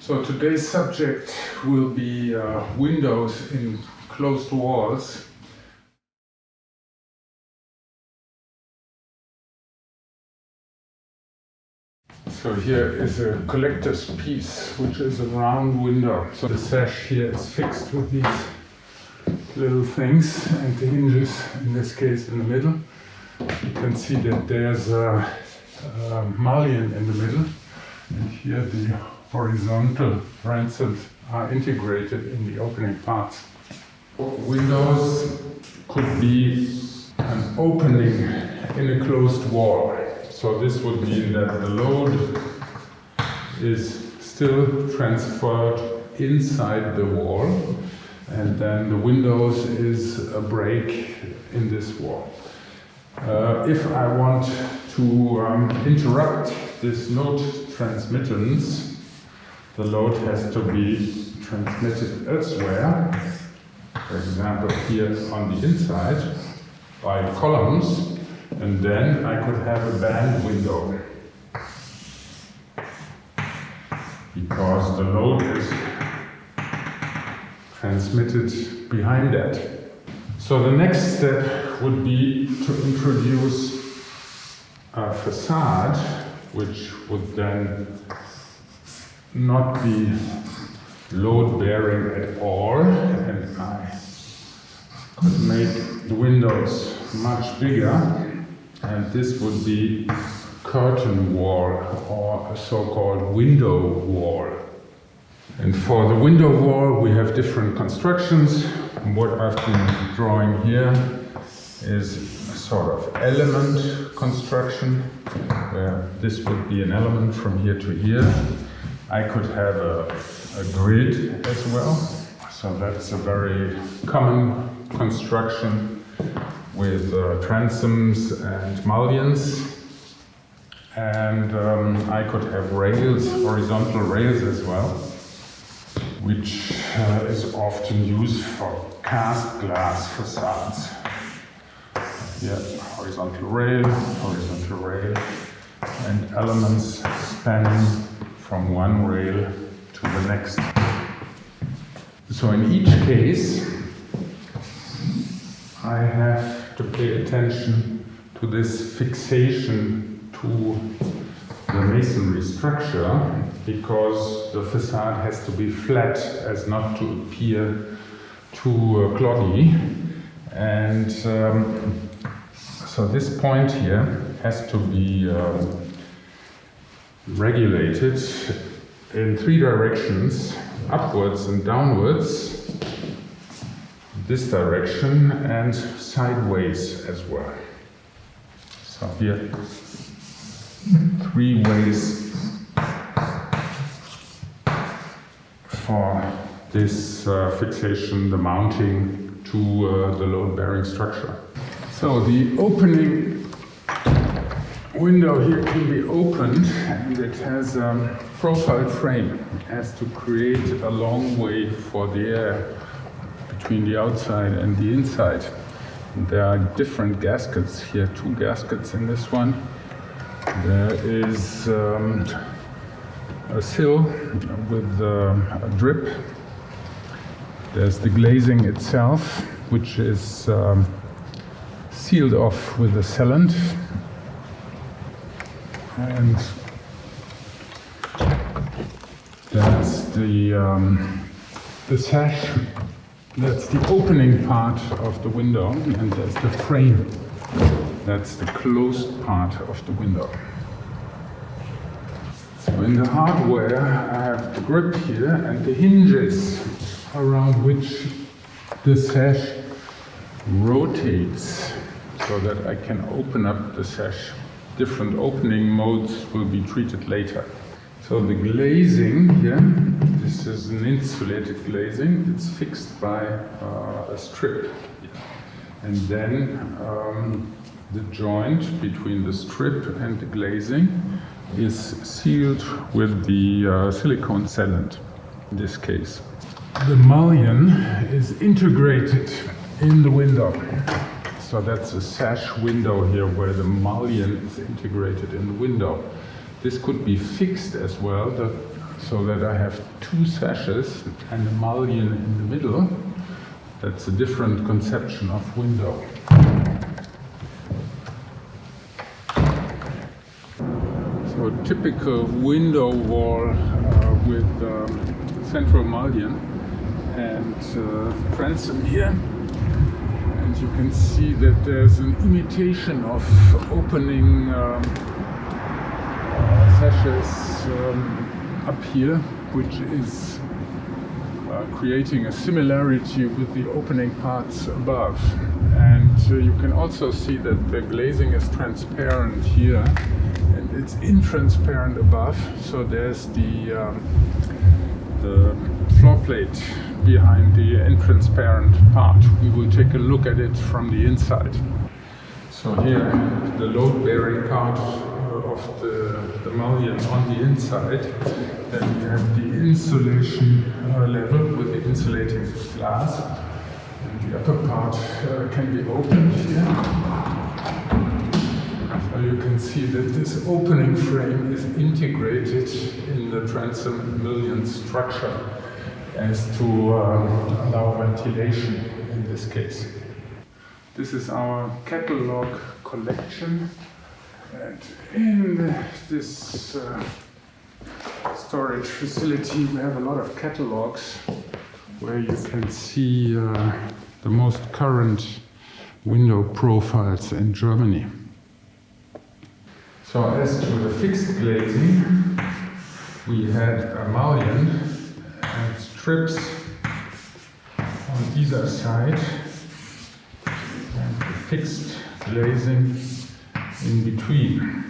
So today's subject will be windows in closed walls. So here is a collector's piece, which is a round window. So the sash here is fixed with these little things and the hinges, in this case, in the middle. You can see that there's a mullion in the middle, and here the horizontal transoms are integrated in the opening parts. Windows could be an opening in a closed wall. So this would mean that the load is still transferred inside the wall, and then the windows is a break in this wall. If I want to interrupt this load transmittance, the load has to be transmitted elsewhere, for example here on the inside, by columns, and then I could have a band window, because the load is transmitted behind that. So the next step would be to introduce a facade, which would then not be load-bearing at all, and I could make the windows much bigger, and this would be a curtain wall or a so-called window wall. And for the window wall we have different constructions. What I've been drawing here is a sort of element construction, where this would be an element from here to here. I could have a grid as well, so that's a very common construction with transoms and mullions. And I could have rails, horizontal rails as well, which is often used for cast glass facades. Here, horizontal rail, and elements spanning from one rail to the next. So in each case, I have to pay attention to this fixation to the masonry structure, because the facade has to be flat as not to appear too cloggy. And so this point here has to be regulated in three directions, upwards and downwards, this direction, and sideways as well. So here, three ways for this fixation, the mounting to the load-bearing structure. So the opening window here can be opened, and it has a profile frame. It has to create a long way for the air between the outside and the inside. And there are different gaskets here, two gaskets in this one. There is a sill with a drip. There's the glazing itself, which is sealed off with a sealant. And that's the sash. That's the opening part of the window, and there's the frame. That's the closed part of the window. So in the hardware, I have the grip here and the hinges around which the sash rotates, so that I can open up the sash. Different opening modes will be treated later. So the glazing here, this is an insulated glazing. It's fixed by a strip. And then the joint between the strip and the glazing is sealed with the silicone sealant, in this case. The mullion is integrated in the window. So that's a sash window here where the mullion is integrated in the window. This could be fixed as well. The so that I have two sashes and a mullion in the middle. That's a different conception of window. So a typical window wall with central mullion and transom here. And you can see that there's an imitation of opening sashes up here, which is creating a similarity with the opening parts above. And you can also see that the glazing is transparent here and it's intransparent above. So there's the floor plate behind the intransparent part. We will take a look at it from the inside. So here the load-bearing part of the mullion on the inside. Then we have the insulation level with the insulating glass. And the upper part can be opened here. So you can see that this opening frame is integrated in the transom mullion structure as to allow ventilation in this case. This is our catalog collection, and in this storage facility we have a lot of catalogs where you can see the most current window profiles in Germany. So as to the fixed glazing, we had a mullion and strips on either side and fixed glazing in between.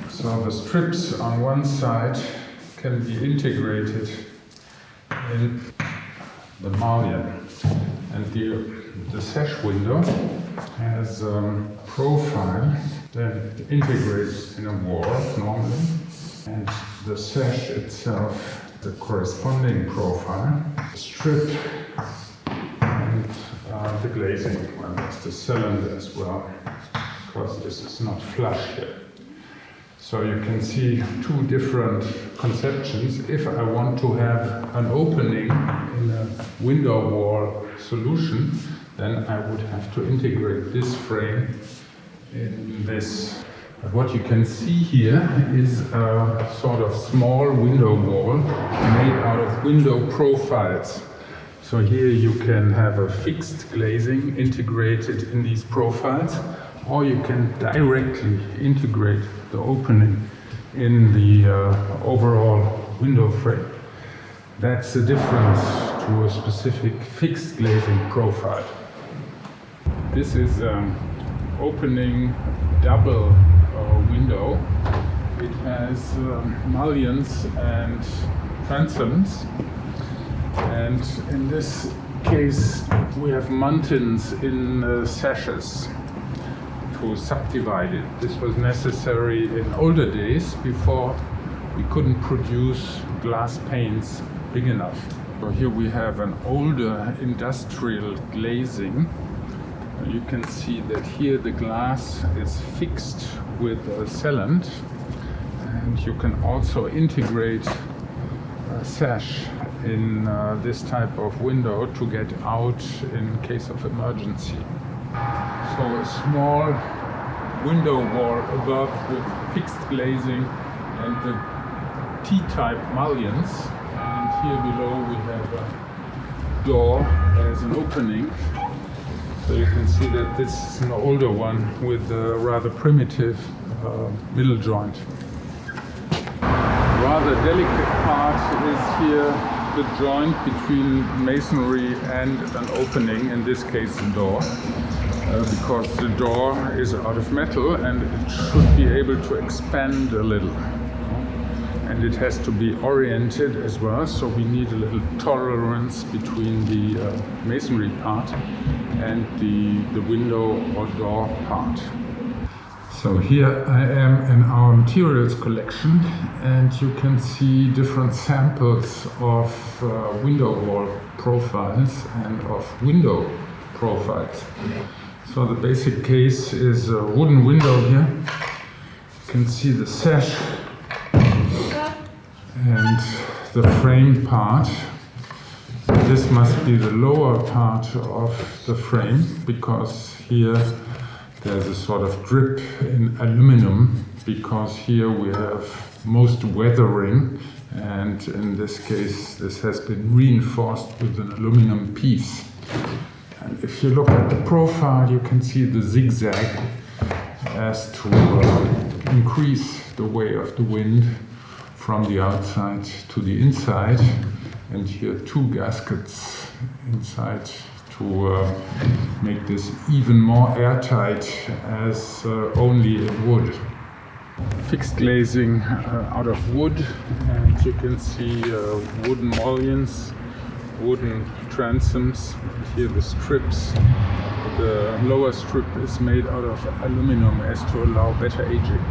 So the strips on one side can be integrated in the mullion, and the sash window has a profile that integrates in a wall normally, and the sash itself the corresponding profile, the strip and the glazing. Well, that's the cylinder as well, because this is not flush here. So you can see two different conceptions. If I want to have an opening in a window wall solution, then I would have to integrate this frame in this. But what you can see here is a sort of small window wall made out of window profiles. So here you can have a fixed glazing integrated in these profiles, or you can directly integrate the opening in the overall window frame. That's the difference to a specific fixed glazing profile. This is opening double window. It has mullions and transoms, and in this case we have muntins in sashes to subdivide it. This was necessary in older days before we couldn't produce glass panes big enough. So here we have an older industrial glazing. You can see that here the glass is fixed with a sealant, and you can also integrate a sash in this type of window to get out in case of emergency. So a small window wall above with fixed glazing and the T-type mullions, and here below we have a door as an opening. So you can see that this is an older one with a rather primitive middle joint. Rather delicate part is here the joint between masonry and an opening, in this case the door, because the door is out of metal and it should be able to expand a little. And it has to be oriented as well, so we need a little tolerance between the masonry part and the window or door part. So here I am in our materials collection, and you can see different samples of window wall profiles and of window profiles. So the basic case is a wooden window here. You can see the sash and the frame part. This must be the lower part of the frame, because here there's a sort of drip in aluminum, because here we have most weathering, and in this case this has been reinforced with an aluminum piece. And if you look at the profile, you can see the zigzag as to increase the way of the wind from the outside to the inside. And here 2 gaskets inside to make this even more airtight as only in wood. Fixed glazing out of wood, and you can see wooden mullions, wooden transoms. Here the strips. The lower strip is made out of aluminum as to allow better aging.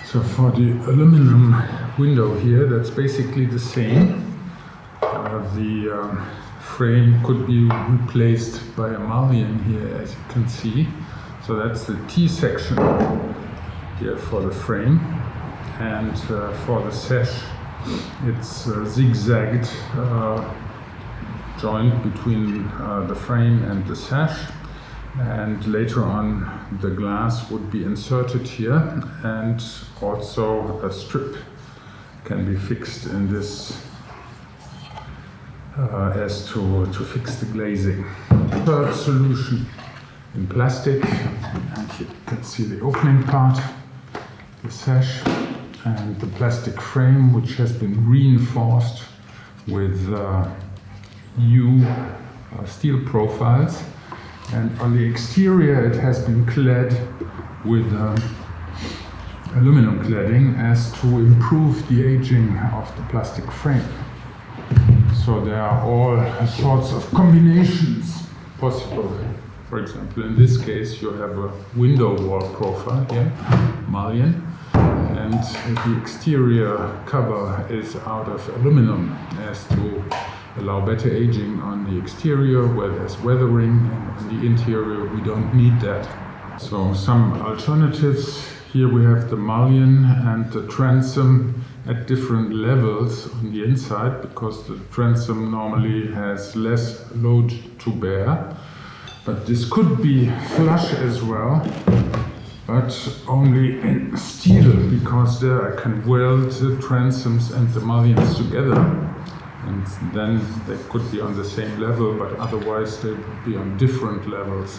So for the aluminum window here, that's basically the same. The frame could be replaced by a mullion here, as you can see. So that's the T section here for the frame. And for the sash, it's zigzagged joint between the frame and the sash. And later on the glass would be inserted here, and also a strip can be fixed in this as to fix the glazing. Third solution in plastic, and you can see the opening part, the sash, and the plastic frame, which has been reinforced with U steel profiles. And on the exterior it has been clad with aluminum cladding as to improve the aging of the plastic frame. So there are all sorts of combinations possible. For example, in this case you have a window wall profile here, mullion, and the exterior cover is out of aluminum as to allow better aging on the exterior where there's weathering, and on the interior we don't need that. So some alternatives. Here we have the mullion and the transom at different levels on the inside, because the transom normally has less load to bear. But this could be flush as well, but only in steel, because there I can weld the transoms and the mullions together. And then they could be on the same level, but otherwise they would be on different levels.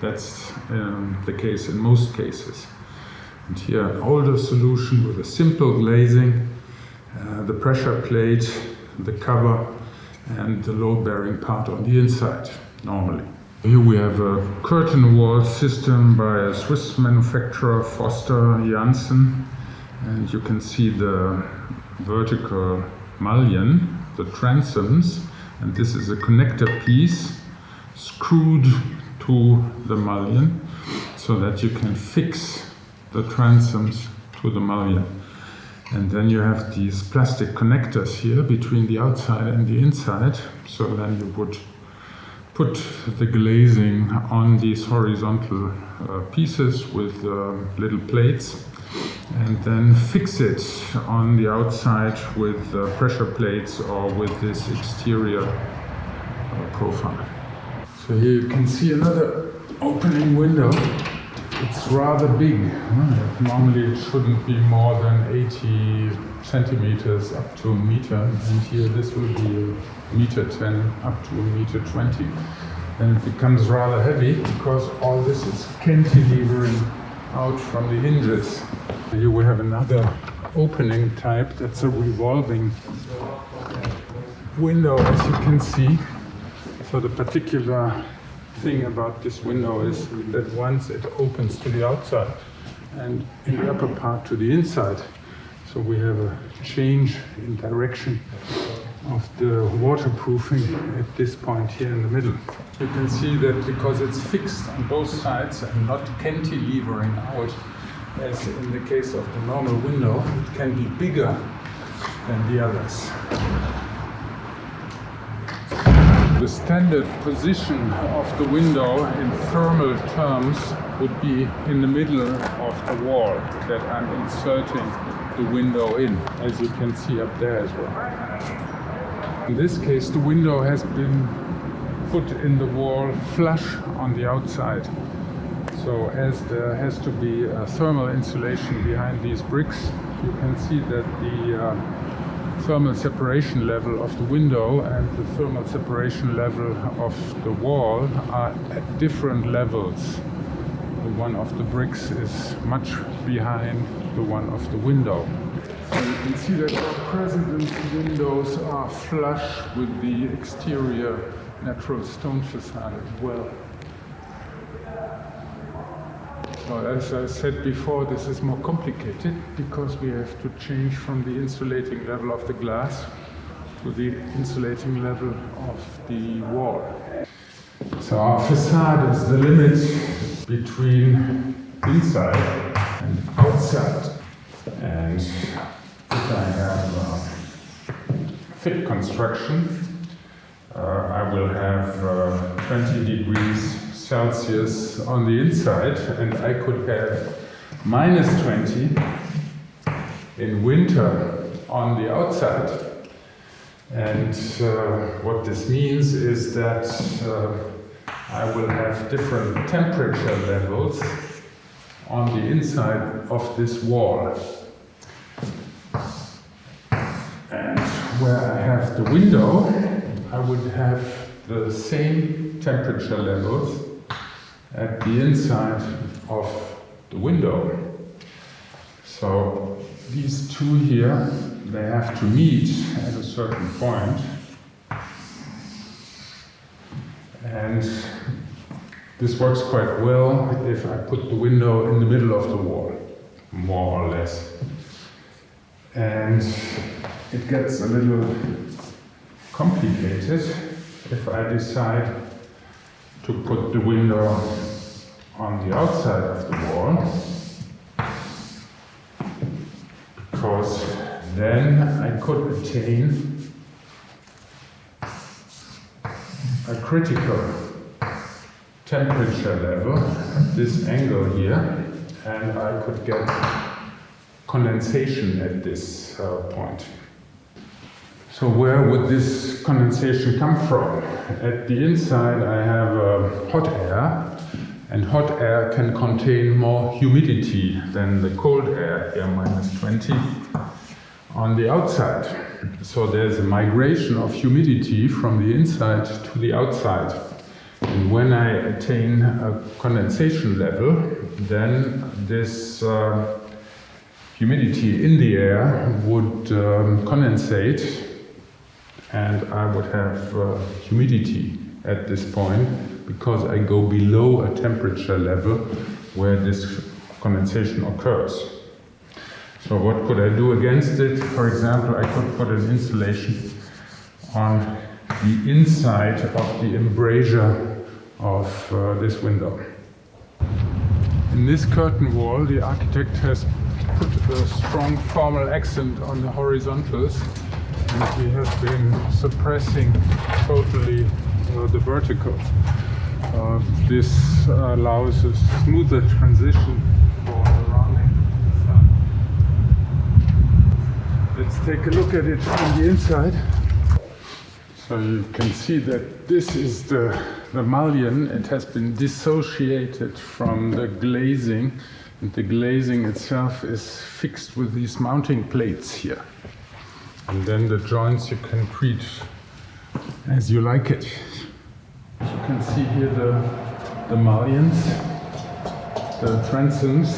That's the case in most cases. And here an older solution with a simple glazing, the pressure plate, the cover, and the load-bearing part on the inside, normally. Here we have a curtain wall system by a Swiss manufacturer, Foster Janssen, and you can see the vertical mullion, the transoms, and this is a connector piece screwed to the mullion so that you can fix the transoms to the mullion. And then you have these plastic connectors here between the outside and the inside, so then you would put the glazing on these horizontal pieces with little plates, and then fix it on the outside with pressure plates or with this exterior profile. So here you can see another opening window. It's rather big. Normally it shouldn't be more than 80 centimeters up to a meter, and here this will be 1.10 up to 1.20 m. And it becomes rather heavy because all this is cantilevering out from the hinges. Here we have another opening type that's a revolving window, as you can see. So the particular thing about this window is that once it opens to the outside and in the upper part to the inside, so we have a change in direction of the waterproofing at this point here in the middle. You can see that because it's fixed on both sides and not cantilevering out, as in the case of the normal window, it can be bigger than the others. The standard position of the window in thermal terms would be in the middle of the wall that I'm inserting the window in, as you can see up there as well. In this case, the window has been put in the wall flush on the outside. So as there has to be a thermal insulation behind these bricks, you can see that the thermal separation level of the window and the thermal separation level of the wall are at different levels. The one of the bricks is much behind the one of the window. So you can see that our president windows are flush with the exterior natural stone facade as well. So as I said before, this is more complicated because we have to change from the insulating level of the glass to the insulating level of the wall. So our facade is the limit between inside and outside. And if I have a thick construction, I will have 20 degrees Celsius on the inside, and I could have -20 in winter on the outside. And what this means is that I will have different temperature levels on the inside of this wall. And where I have the window, I would have the same temperature levels at the inside of the window. So these two here, they have to meet at a certain point. And this works quite well if I put the window in the middle of the wall, more or less. And it gets a little complicated if I decide to put the window on the outside of the wall, because then I could attain a critical temperature level at this angle here, and I could get condensation at this point. So where would this condensation come from? At the inside I have hot air, and hot air can contain more humidity than the cold air, here -20, on the outside. So there's a migration of humidity from the inside to the outside. And when I attain a condensation level, then this humidity in the air would condensate, and I would have humidity at this point because I go below a temperature level where this condensation occurs. So what could I do against it? For example, I could put an insulation on the inside of the embrasure of this window. In this curtain wall, the architect has put a strong formal accent on the horizontals, and he has been suppressing totally the verticals. This allows a smoother transition for the rounding. Let's take a look at it from the inside. So you can see that this is the mullion. It has been dissociated from the glazing, and the glazing itself is fixed with these mounting plates here. And then the joints you can treat as you like it. You can see here the mullions, the transoms,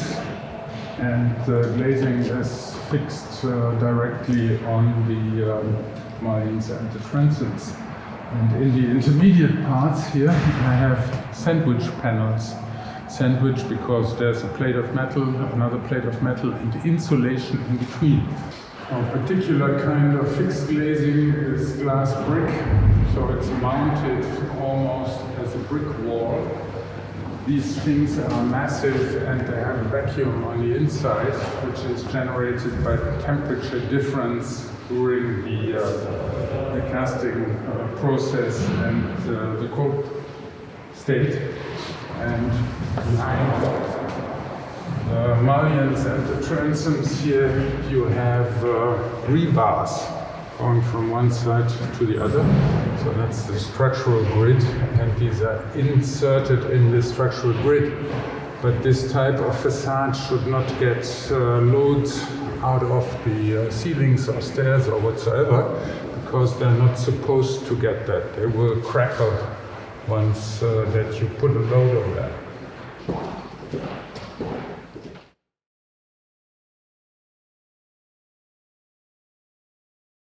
and the glazing is fixed directly on the mullions and the transoms. And in the intermediate parts here, I have sandwich panels. Sandwich because there's a plate of metal, another plate of metal, and insulation in between. A particular kind of fixed glazing is glass brick, so it's mounted almost as a brick wall. These things are massive and they have a vacuum on the inside, which is generated by the temperature difference during the casting process and the cold state. and behind the mullions and the transoms here you have rebars going from one side to the other. So that's the structural grid, and these are inserted in the structural grid. But this type of facade should not get loads out of the ceilings or stairs or whatsoever, because they're not supposed to get that. They will crackle once that you put a load on that.